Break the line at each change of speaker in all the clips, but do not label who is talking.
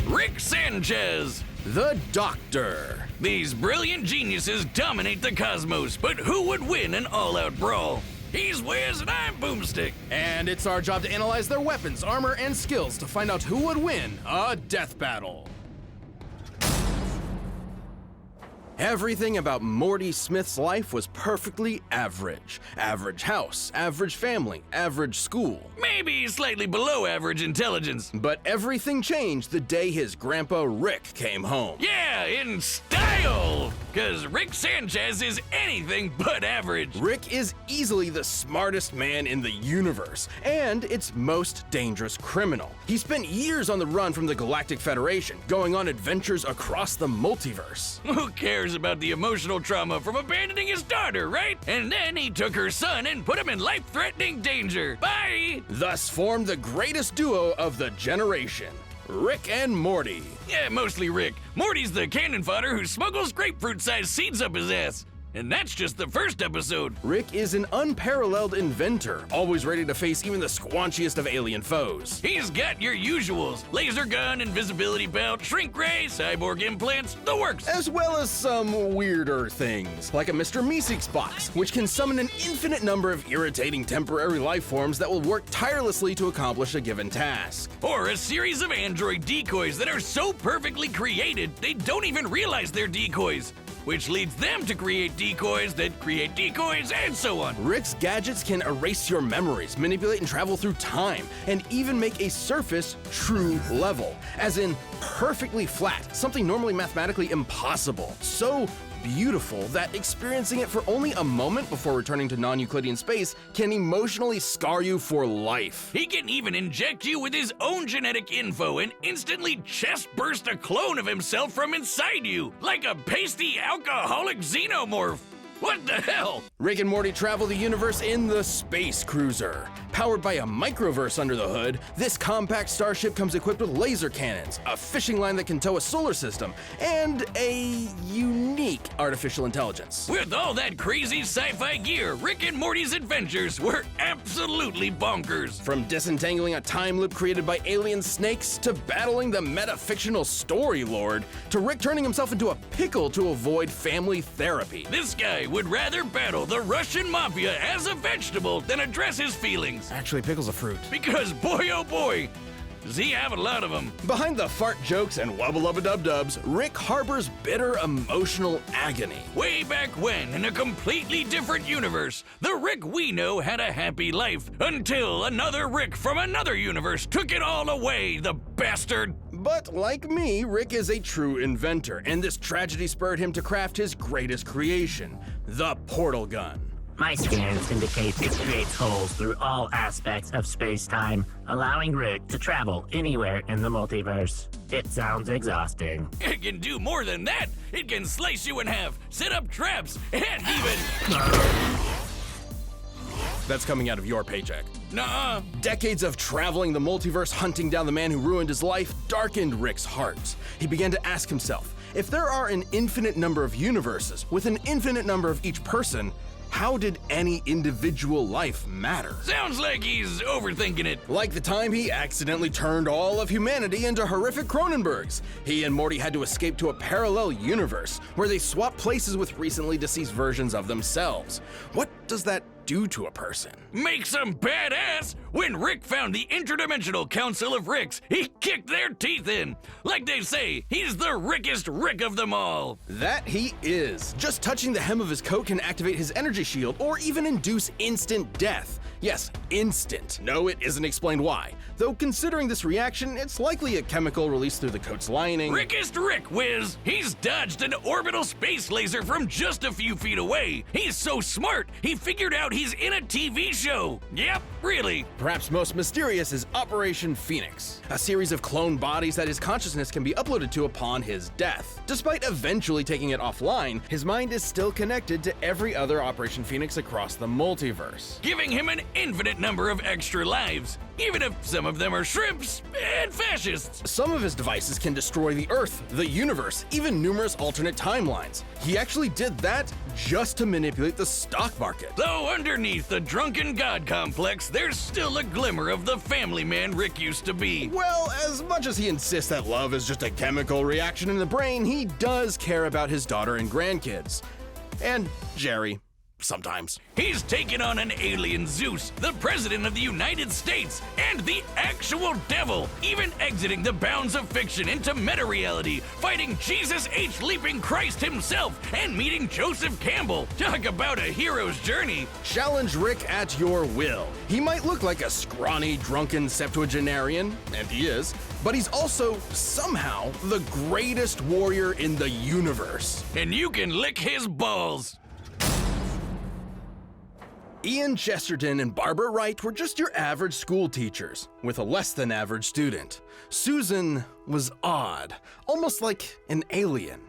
Rick Sanchez.
The Doctor.
These brilliant geniuses dominate the cosmos, but who would win an all-out brawl? He's Wiz and I'm Boomstick.
And it's our job to analyze their weapons, armor, and skills to find out who would win a death battle. Everything about Morty Smith's life was perfectly average. Average house, average family, average school.
Maybe slightly below average intelligence.
But everything changed the day his grandpa Rick came home.
Yeah, in style! Cause Rick Sanchez is anything but average.
Rick is easily the smartest man in the universe, and its most dangerous criminal. He spent years on the run from the Galactic Federation, going on adventures across the multiverse.
Who cares about the emotional trauma from abandoning his daughter, right? And then he took her son and put him in life-threatening danger. Bye!
Thus formed the greatest duo of the generation, Rick and Morty.
Yeah, mostly Rick. Morty's the cannon fodder who smuggles grapefruit-sized seeds up his ass. And that's just the first episode.
Rick is an unparalleled inventor, always ready to face even the squanchiest of alien foes.
He's got your usuals. Laser gun, invisibility belt, shrink ray, cyborg implants, the works.
As well as some weirder things, like a Mr. Meeseeks box, which can summon an infinite number of irritating temporary life forms that will work tirelessly to accomplish a given task.
Or a series of android decoys that are so perfectly created, they don't even realize they're decoys, which leads them to create decoys that create decoys, and so on.
Rick's gadgets can erase your memories, manipulate and travel through time, and even make a surface true level, as in perfectly flat, something normally mathematically impossible. So beautiful that experiencing it for only a moment before returning to non-Euclidean space can emotionally scar you for life.
He can even inject you with his own genetic info and instantly chest burst a clone of himself from inside you, like a pasty alcoholic xenomorph. What the hell?
Rick and Morty travel the universe in the Space Cruiser. Powered by a microverse under the hood, this compact starship comes equipped with laser cannons, a fishing line that can tow a solar system, and a unique artificial intelligence.
With all that crazy sci-fi gear, Rick and Morty's adventures were absolutely bonkers.
From disentangling a time loop created by alien snakes, to battling the meta-fictional Story Lord, to Rick turning himself into a pickle to avoid family therapy.
This guy would rather battle the Russian mafia as a vegetable than address his feelings.
Actually, pickle's a fruit.
Because boy oh boy, does he have a lot of them.
Behind the fart jokes and wubba-lubba-dub-dubs, Rick harbors bitter emotional agony.
Way back when, in a completely different universe, the Rick we know had a happy life, until another Rick from another universe took it all away, the bastard.
But like me, Rick is a true inventor, and this tragedy spurred him to craft his greatest creation, the portal gun.
My scans indicate it creates holes through all aspects of space-time, allowing Rick to travel anywhere in the multiverse. It sounds exhausting.
It can do more than that. It can slice you in half, set up traps, and even...
That's coming out of your paycheck.
Nuh-uh.
Decades of traveling the multiverse, hunting down the man who ruined his life, darkened Rick's heart. He began to ask himself, if there are an infinite number of universes with an infinite number of each person, how did any individual life matter?
Sounds like he's overthinking it.
Like the time he accidentally turned all of humanity into horrific Cronenbergs. He and Morty had to escape to a parallel universe where they swap places with recently deceased versions of themselves. What does that do to a person?
Makes them badass. When Rick found the Interdimensional Council of Ricks, he kicked their teeth in. Like they say, he's the Rickest Rick of them all.
That he is. Just touching the hem of his coat can activate his energy shield or even induce instant death. Yes, instant. No, it isn't explained why. Though considering this reaction, it's likely a chemical released through the coat's lining.
Rickest Rick, Wiz! He's dodged an orbital space laser from just a few feet away. He's so smart, he figured out he's in a TV show. Yep, really.
Perhaps most mysterious is Operation Phoenix, a series of clone bodies that his consciousness can be uploaded to upon his death. Despite eventually taking it offline, his mind is still connected to every other Operation Phoenix across the multiverse,
giving him an infinite number of extra lives, even if some of them are shrimps and fascists.
Some of his devices can destroy the Earth, the universe, even numerous alternate timelines. He actually did that just to manipulate the stock market.
Though underneath the drunken god complex, there's still a glimmer of the family man Rick used to be.
Well, as much as he insists that love is just a chemical reaction in the brain, he does care about his daughter and grandkids. And Jerry. Sometimes.
He's taken on an alien Zeus, the President of the United States, and the actual devil, even exiting the bounds of fiction into meta-reality, fighting Jesus H. Leaping Christ himself, and meeting Joseph Campbell. Talk about a hero's journey.
Challenge Rick at your will. He might look like a scrawny, drunken septuagenarian, and he is, but he's also, somehow, the greatest warrior in the universe.
And you can lick his balls.
Ian Chesterton and Barbara Wright were just your average school teachers, with a less than average student. Susan was odd, almost like an alien.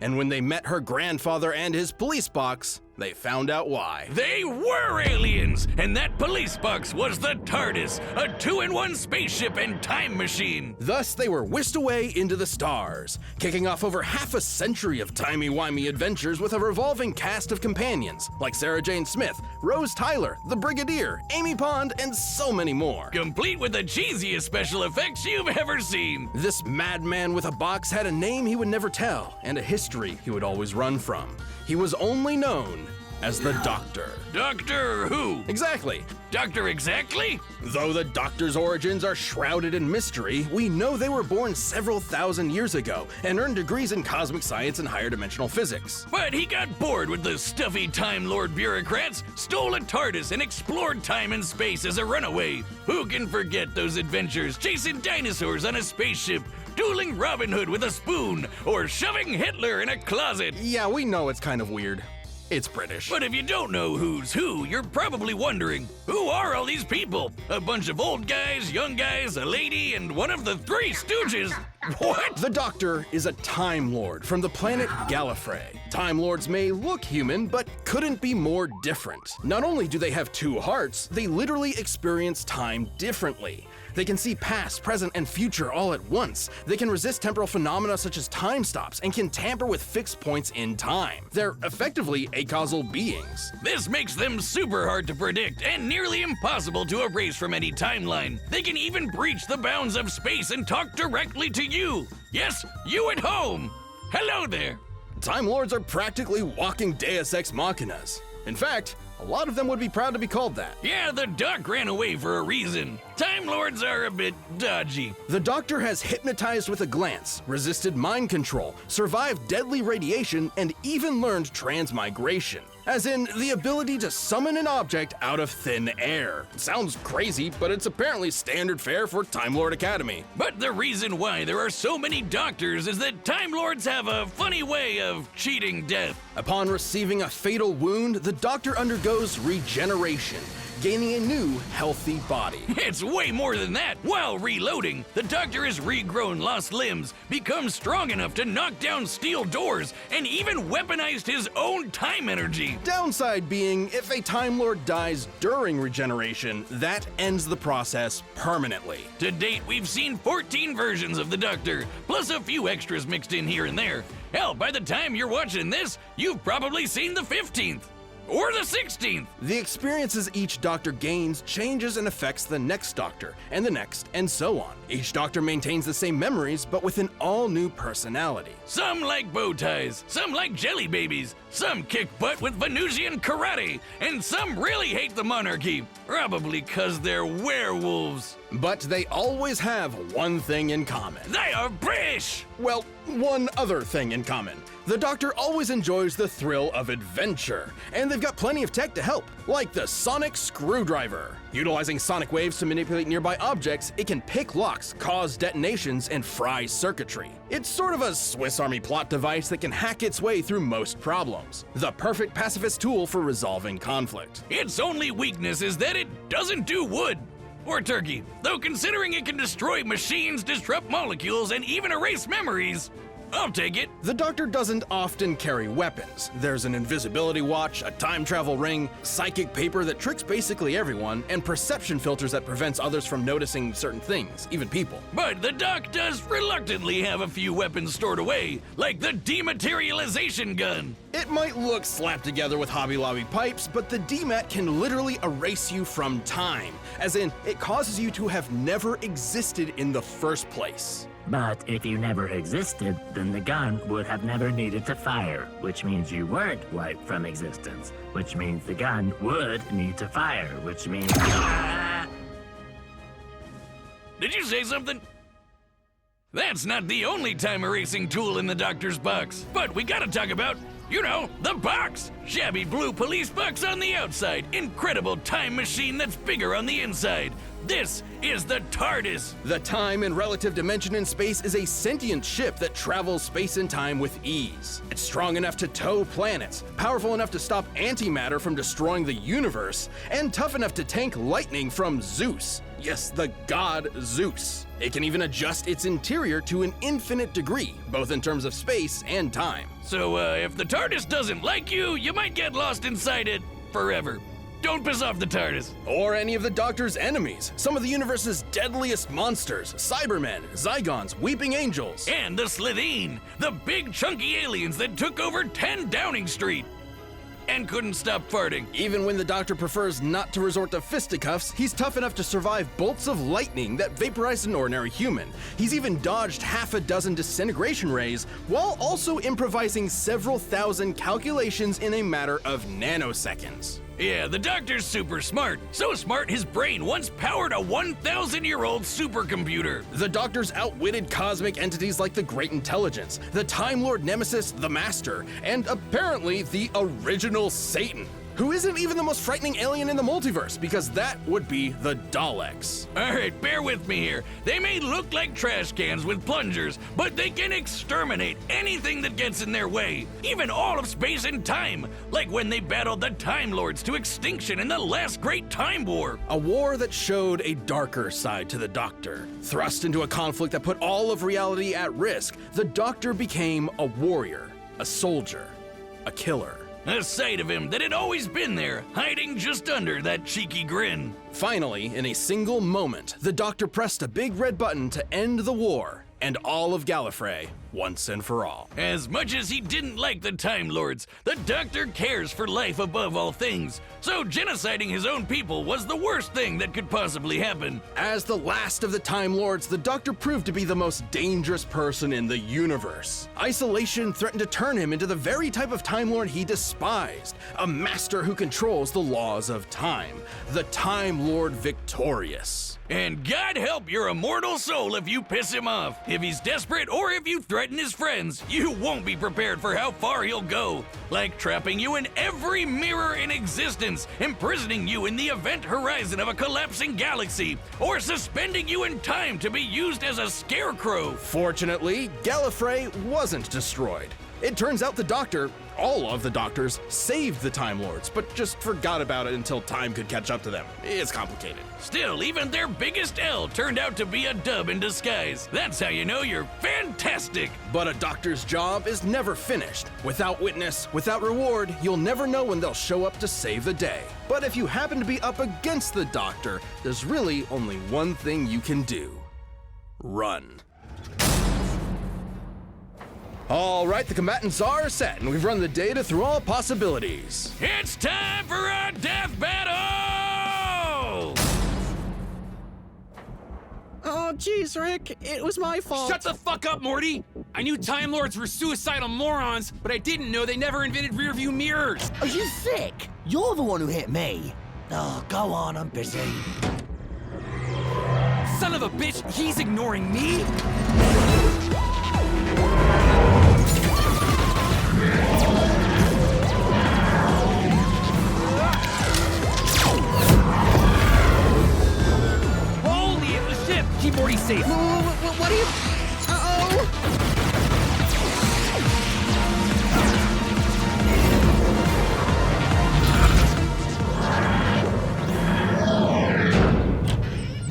And when they met her grandfather and his police box, they found out why.
They were aliens, and that police box was the TARDIS, a 2-in-1 spaceship and time machine.
Thus, they were whisked away into the stars, kicking off over half a century of timey-wimey adventures with a revolving cast of companions, like Sarah Jane Smith, Rose Tyler, the Brigadier, Amy Pond, and so many more.
Complete with the cheesiest special effects you've ever seen.
This madman with a box had a name he would never tell, and a history he would always run from. He was only known as the Doctor.
Doctor who?
Exactly.
Doctor exactly?
Though the Doctor's origins are shrouded in mystery, we know they were born several thousand years ago and earned degrees in cosmic science and higher dimensional physics.
But he got bored with the stuffy Time Lord bureaucrats, stole a TARDIS, and explored time and space as a runaway. Who can forget those adventures chasing dinosaurs on a spaceship, dueling Robin Hood with a spoon, or shoving Hitler in a closet?
Yeah, we know it's kind of weird. It's British.
But if you don't know who's who, you're probably wondering, who are all these people? A bunch of old guys, young guys, a lady, and one of the Three Stooges? What?
The Doctor is a Time Lord from the planet Gallifrey. Time Lords may look human, but couldn't be more different. Not only do they have two hearts, they literally experience time differently. They can see past, present, and future all at once. They can resist temporal phenomena such as time stops and can tamper with fixed points in time. They're effectively acausal beings.
This makes them super hard to predict and nearly impossible to erase from any timeline. They can even breach the bounds of space and talk directly to you. Yes, you at home. Hello there.
Time Lords are practically walking Deus Ex Machinas. In fact, a lot of them would be proud to be called that.
Yeah, the Doc ran away for a reason. Time Lords are a bit dodgy.
The Doctor has hypnotized with a glance, resisted mind control, survived deadly radiation, and even learned transmigration. As in, the ability to summon an object out of thin air. Sounds crazy, but it's apparently standard fare for Time Lord Academy.
But the reason why there are so many doctors is that Time Lords have a funny way of cheating death.
Upon receiving a fatal wound, the Doctor undergoes regeneration, gaining a new, healthy body.
It's way more than that. While reloading, the Doctor has regrown lost limbs, become strong enough to knock down steel doors, and even weaponized his own time energy.
Downside being, if a Time Lord dies during regeneration, that ends the process permanently.
To date, we've seen 14 versions of the Doctor, plus a few extras mixed in here and there. Hell, by the time you're watching this, you've probably seen the 15th. Or the 16th!
The experiences each Doctor gains changes and affects the next Doctor, and the next, and so on. Each Doctor maintains the same memories, but with an all-new personality.
Some like bow ties, some like jelly babies, some kick butt with Venusian karate, and some really hate the monarchy, probably 'cause they're werewolves.
But they always have one thing in common.
They are British!
Well, one other thing in common. The Doctor always enjoys the thrill of adventure, and they've got plenty of tech to help, like the sonic screwdriver. Utilizing sonic waves to manipulate nearby objects, it can pick locks, cause detonations, and fry circuitry. It's sort of a Swiss Army plot device that can hack its way through most problems. The perfect pacifist tool for resolving conflict.
Its only weakness is that it doesn't do wood. Or turkey, though considering it can destroy machines, disrupt molecules, and even erase memories, I'll take it.
The Doctor doesn't often carry weapons. There's an invisibility watch, a time travel ring, psychic paper that tricks basically everyone, and perception filters that prevents others from noticing certain things, even people.
But the Doc does reluctantly have a few weapons stored away, like the dematerialization gun.
It might look slapped together with Hobby Lobby pipes, but the DMAT can literally erase you from time, as in, it causes you to have never existed in the first place.
But if you never existed, then the gun would have never needed to fire, which means you weren't wiped from existence, which means the gun would need to fire, which means...
Did you say something? That's not the only time erasing tool in the Doctor's box, but we gotta talk about, you know, the box! Shabby blue police box on the outside, incredible time machine that's bigger on the inside. This is the TARDIS.
The time and relative dimension in space is a sentient ship that travels space and time with ease. It's strong enough to tow planets, powerful enough to stop antimatter from destroying the universe, and tough enough to tank lightning from Zeus. Yes, the god Zeus. It can even adjust its interior to an infinite degree, both in terms of space and time.
So, if the TARDIS doesn't like you, you might get lost inside it forever. Don't piss off the TARDIS.
Or any of the Doctor's enemies, some of the universe's deadliest monsters, Cybermen, Zygons, Weeping Angels.
And the Slitheen, the big chunky aliens that took over 10 Downing Street and couldn't stop farting.
Even when the Doctor prefers not to resort to fisticuffs, he's tough enough to survive bolts of lightning that vaporize an ordinary human. He's even dodged half a dozen disintegration rays, while also improvising several thousand calculations in a matter of nanoseconds.
Yeah, the Doctor's super smart. So smart his brain once powered a 1,000-year-old supercomputer.
The Doctor's outwitted cosmic entities like the Great Intelligence, the Time Lord Nemesis, the Master, and apparently the original Satan, who isn't even the most frightening alien in the multiverse, because that would be the Daleks.
Alright, bear with me here. They may look like trash cans with plungers, but they can exterminate anything that gets in their way, even all of space and time, like when they battled the Time Lords to extinction in the last Great Time War.
A war that showed a darker side to the Doctor. Thrust into a conflict that put all of reality at risk, the Doctor became a warrior, a soldier, a killer.
A side of him that had always been there, hiding just under that cheeky grin.
Finally, in a single moment, the Doctor pressed a big red button to end the war, and all of Gallifrey, once and for all.
As much as he didn't like the Time Lords, the Doctor cares for life above all things, so genociding his own people was the worst thing that could possibly happen.
As the last of the Time Lords, the Doctor proved to be the most dangerous person in the universe. Isolation threatened to turn him into the very type of Time Lord he despised, a master who controls the laws of time, the Time Lord victorious.
And God help your immortal soul if you piss him off. If he's desperate or if you threaten his friends, you won't be prepared for how far he'll go. Like trapping you in every mirror in existence, imprisoning you in the event horizon of a collapsing galaxy, or suspending you in time to be used as a scarecrow.
Fortunately, Gallifrey wasn't destroyed. It turns out the Doctor, all of the Doctors, saved the Time Lords, but just forgot about it until time could catch up to them. It's complicated.
Still, even their biggest L turned out to be a dub in disguise. That's how you know you're fantastic.
But a Doctor's job is never finished. Without witness, without reward, you'll never know when they'll show up to save the day. But if you happen to be up against the Doctor, there's really only one thing you can do. Run. All right, the combatants are set, and we've run the data through all possibilities.
It's time for our death battle!
Oh, jeez, Rick. It was my fault.
Shut the fuck up, Morty! I knew Time Lords were suicidal morons, but I didn't know they never invented rearview mirrors!
Are you sick? You're the one who hit me. Oh, go on, I'm busy.
Son of a bitch, he's ignoring me? Holy, it was him! Keep Morty safe.
What are you... Uh-oh!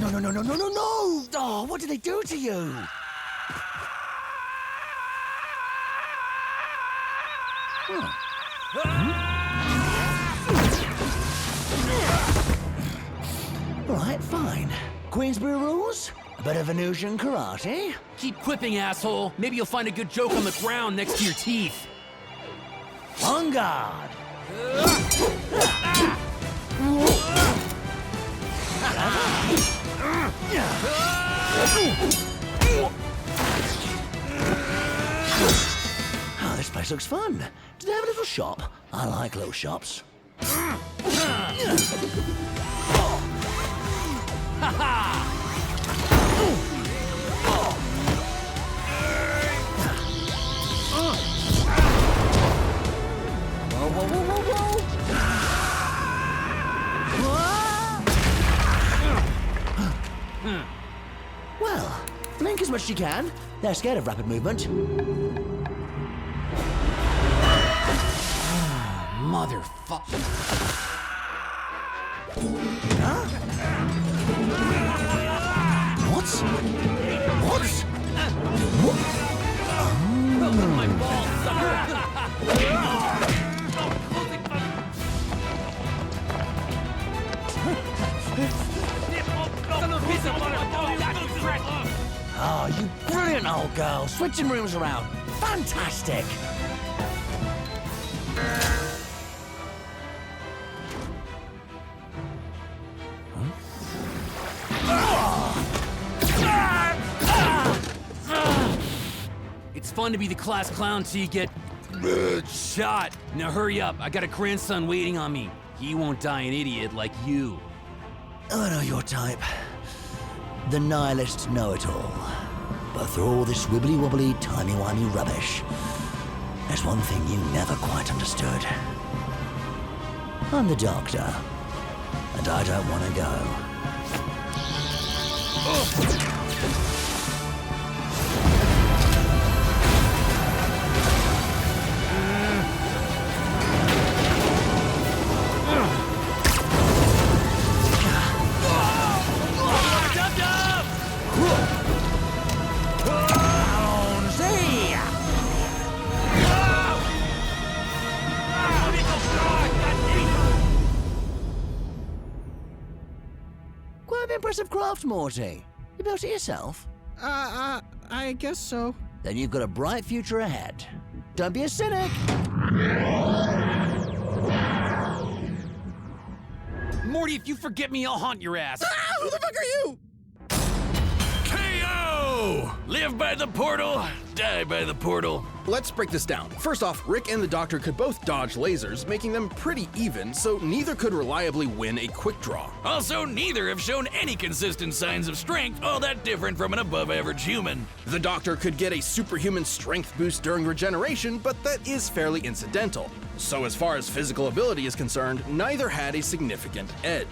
No! Oh, what did they do to you? Right, fine. Queensbury rules? A bit of Venusian karate?
Keep quipping, asshole. Maybe you'll find a good joke on the ground next to your teeth.
On guard! Oh, this place looks fun. Do they have a little shop? I like little shops. Whoa, whoa, whoa, whoa, whoa! Well, blink as much as you can. They're scared of rapid movement.
Motherfucker.
Huh? What? What?
My balls, sucker.
Oh, you brilliant old girl. Switching rooms around. Fantastic.
It's fun to be the class clown till you get shot. Now hurry up. I got a grandson waiting on me. He won't die an idiot like you.
I know your type. The nihilist know-it-all. But through all this wibbly-wobbly, timey-wimey rubbish, there's one thing you never quite understood. I'm the doctor, and I don't want to go. Quite impressive craft, Morty. You built it yourself?
I guess so.
Then you've got a bright future ahead. Don't be a cynic.
Morty, if you forget me, I'll haunt your ass.
Who the fuck are you?
KO! Live by the portal, die by the portal.
Let's break this down. First off, Rick and the Doctor could both dodge lasers, making them pretty even, so neither could reliably win a quick draw.
Also, neither have shown any consistent signs of strength all that different from an above-average human.
The Doctor could get a superhuman strength boost during regeneration, but that is fairly incidental. So as far as physical ability is concerned, neither had a significant edge.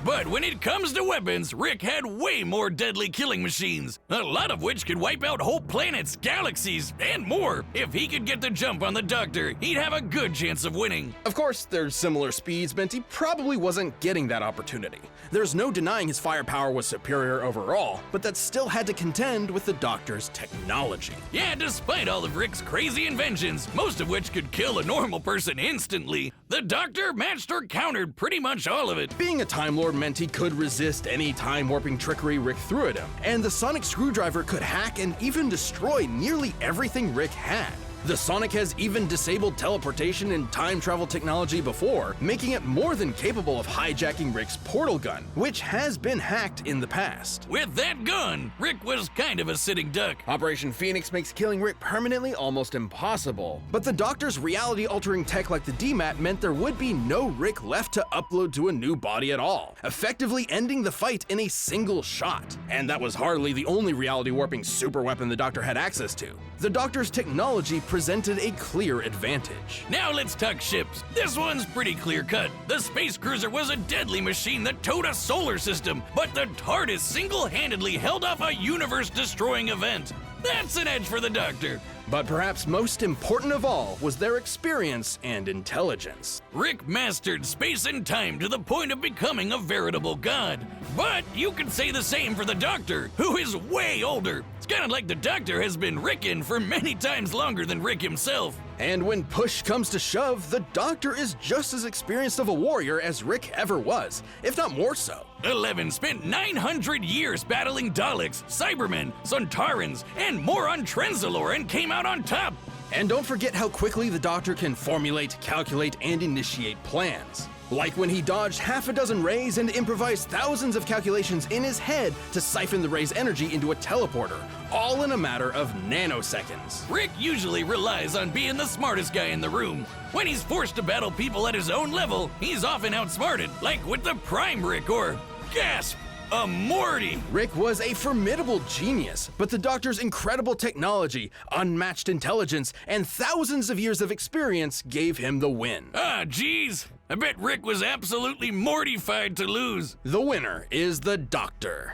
But when it comes to weapons, Rick had way more deadly killing machines, a lot of which could wipe out whole planets, galaxies, and more. If he could get the jump on the Doctor, he'd have a good chance of winning.
Of course, their similar speeds meant he probably wasn't getting that opportunity. There's no denying his firepower was superior overall, but that still had to contend with the Doctor's technology.
Yeah, despite all of Rick's crazy inventions, most of which could kill a normal person instantly, the Doctor matched or countered pretty much all of it.
Being a Time Lord meant he could resist any time-warping trickery Rick threw at him, and the sonic screwdriver could hack and even destroy nearly everything Rick had. The Sonic has even disabled teleportation and time travel technology before, making it more than capable of hijacking Rick's portal gun, which has been hacked in the past.
With that gun, Rick was kind of a sitting duck.
Operation Phoenix makes killing Rick permanently almost impossible. But the Doctor's reality-altering tech like the DMAT meant there would be no Rick left to upload to a new body at all, effectively ending the fight in a single shot. And that was hardly the only reality-warping superweapon the Doctor had access to. The Doctor's technology presented a clear advantage.
Now let's talk ships. This one's pretty clear-cut. The space cruiser was a deadly machine that towed a solar system, but the TARDIS single-handedly held off a universe-destroying event. That's an edge for the Doctor.
But perhaps most important of all was their experience and intelligence.
Rick mastered space and time to the point of becoming a veritable god. But you could say the same for the Doctor, who is way older. It's kind of like the Doctor has been Rickin' for many times longer than Rick himself.
And when push comes to shove, the Doctor is just as experienced of a warrior as Rick ever was, if not more so.
11 spent 900 years battling Daleks, Cybermen, Sontarans, and more on Trenzalore and came out on top.
And don't forget how quickly the Doctor can formulate, calculate, and initiate plans. Like when he dodged half a dozen rays and improvised thousands of calculations in his head to siphon the ray's energy into a teleporter, all in a matter of nanoseconds.
Rick usually relies on being the smartest guy in the room. When he's forced to battle people at his own level, he's often outsmarted, like with the Prime Rick or, gasp, a Morty.
Rick was a formidable genius, but the Doctor's incredible technology, unmatched intelligence, and thousands of years of experience gave him the win.
Ah, geez. I bet Rick was absolutely mortified to lose.
The winner is the Doctor.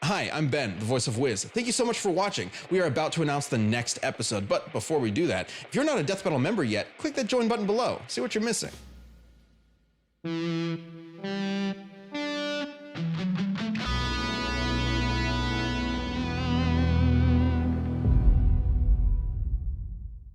Hi, I'm Ben, the voice of Wiz. Thank you so much for watching. We are about to announce the next episode, but before we do that, if you're not a Death Battle member yet, click that join button below. See what you're missing.